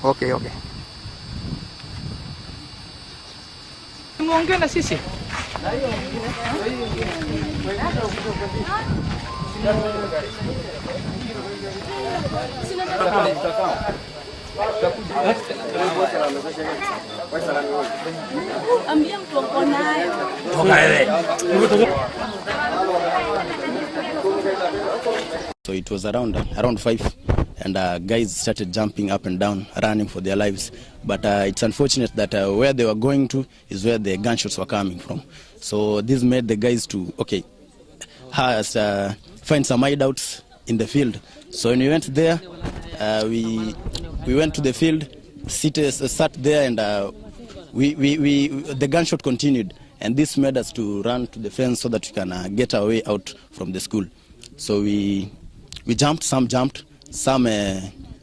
Okay. Muongea na sisi. Ambia mtu uko nayo. So it was around 5 and guys started jumping up and down, running for their lives. But it's unfortunate that where they were going to is where the gunshots were coming from. So this made the guys to, find some hideouts in the field. So when we went there, we went to the field, sat there, and the gunshot continued. And this made us to run to the fence so that we can get our way out from the school. So we jumped, some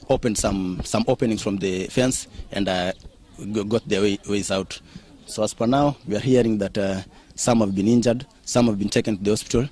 opened some openings from the fence and got their ways out. So as per now, we are hearing that some have been injured, some have been taken to the hospital,